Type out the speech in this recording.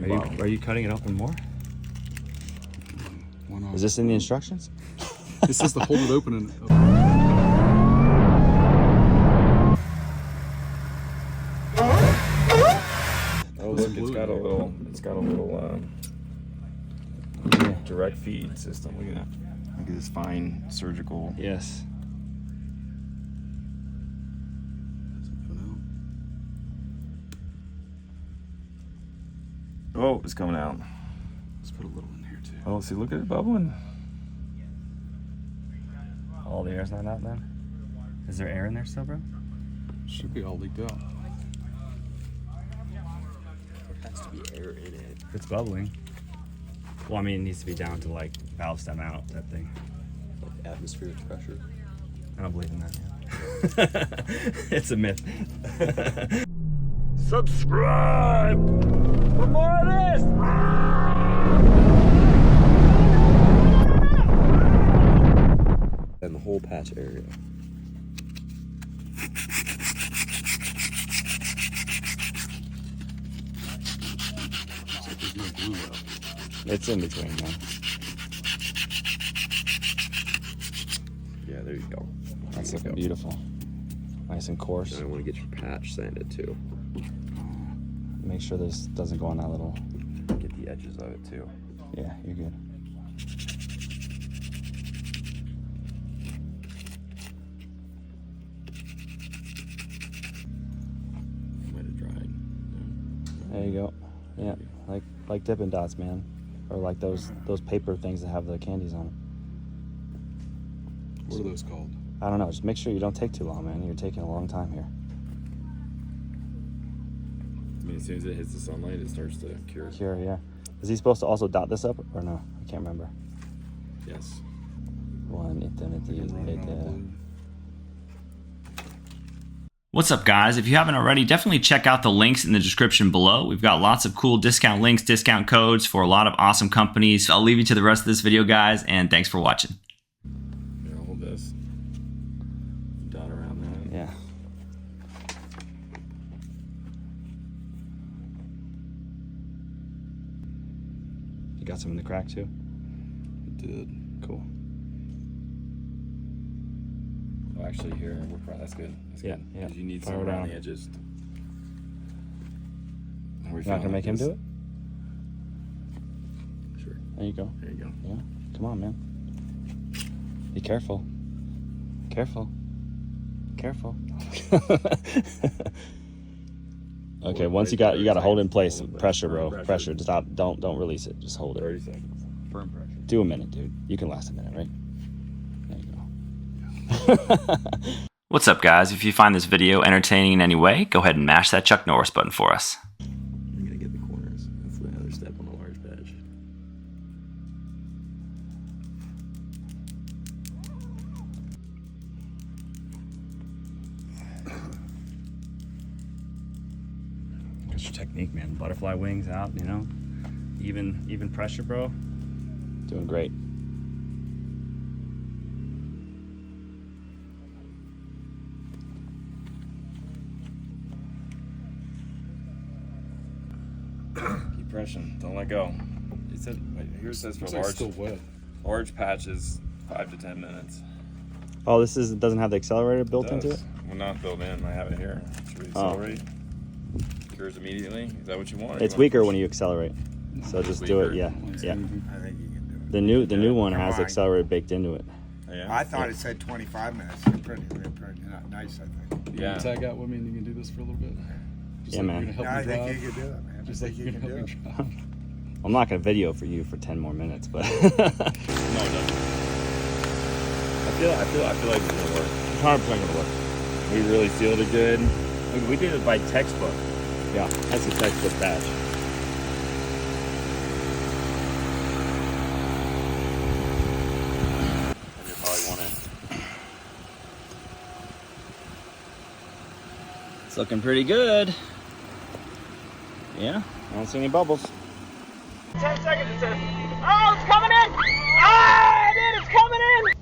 bottom. Are you cutting it open more? Why not? Is this in the instructions? It says to hold it open and. Oh look, it's got a little. Direct feed system. Look at that. Look at this fine surgical. Yes. Oh, it's coming out. Let's put a little in here too. Oh, see, look at it bubbling. All the air's not out then? Is there air in there still, bro? Should be all leaked out. There has to be air in it. If it's bubbling. Well, I mean, it needs to be down to like valve stem out, that thing. Like atmospheric pressure. I don't believe in that. Yeah. It's a myth. Subscribe for more of this. And the whole patch area. So there's no glue left. It's in between, man. Yeah, there you go. That's looking beautiful. Nice and coarse. And I want to get your patch sanded too. Make sure this doesn't go on that little. Get the edges of it too. Yeah, you're good. Might have dried. There you go. Yeah, like Dippin' Dots, man, or like those paper things that have the candies on them. What are those called? I don't know. Just make sure you don't take too long, man. You're taking a long time here. I mean, as soon as it hits the sunlight, it starts to cure. Cure, yeah. Is he supposed to also dot this up or no? I can't remember. Yes. One eternity. What's up, guys? If you haven't already, definitely check out the links in the description below. We've got lots of cool discount links, discount codes for a lot of awesome companies. I'll leave you to the rest of this video, guys, and thanks for watching. Here, I'll hold this. Dot around that. Yeah. You got some in the crack too? It did. Cool. Oh, actually, here, we're probably, that's good. That's Yeah, good. yeah. Because you need Fire some around down. the edges. You're not gonna make him do it? Sure. There you go. There you go. Yeah. Come on, man. Be careful. Careful. Careful. Okay, once you got to hold in place. Pressure, bro. Pressure. Stop. Don't release it. Just hold it. 30 seconds. Firm pressure. Do a minute, dude. You can last a minute, right? There you go. What's up, guys? If you find this video entertaining in any way, go ahead and mash that Chuck Norris button for us. You're going to get the corners. That's the other step on the large patch. That's your technique, man. Butterfly wings out, you know? Even pressure, bro. Doing great. Keep pressing. Don't let go. It said, here it says for Looks like it's large, still wet. large patches, 5 to 10 minutes. Oh, doesn't have the accelerator built into it? Well, not built in. I have it here. Should we accelerate? Cures immediately. Is that what you want? It's weaker when you accelerate. So just do it. Yeah, yeah. I think you can do it. The new one Come has on. accelerator baked into it. Yeah. I thought it said 25 minutes. They're pretty nice, I think. You can tag out with me and you can do this for a little bit. Just Yeah, like man. You're gonna I help me think drive. you can do it, man. Just I like think you're gonna you help can me do it. drive. I'm not gonna video for you for 10 more minutes, but No, it doesn't. I feel like it's gonna work. 100% gonna work. We really sealed it good. We did it by textbook. Yeah, that's a textbook batch. You probably want it. It's looking pretty good. Yeah, I don't see any bubbles. 10 seconds, it says. Oh, it's coming in! Ah, it is, it's coming in!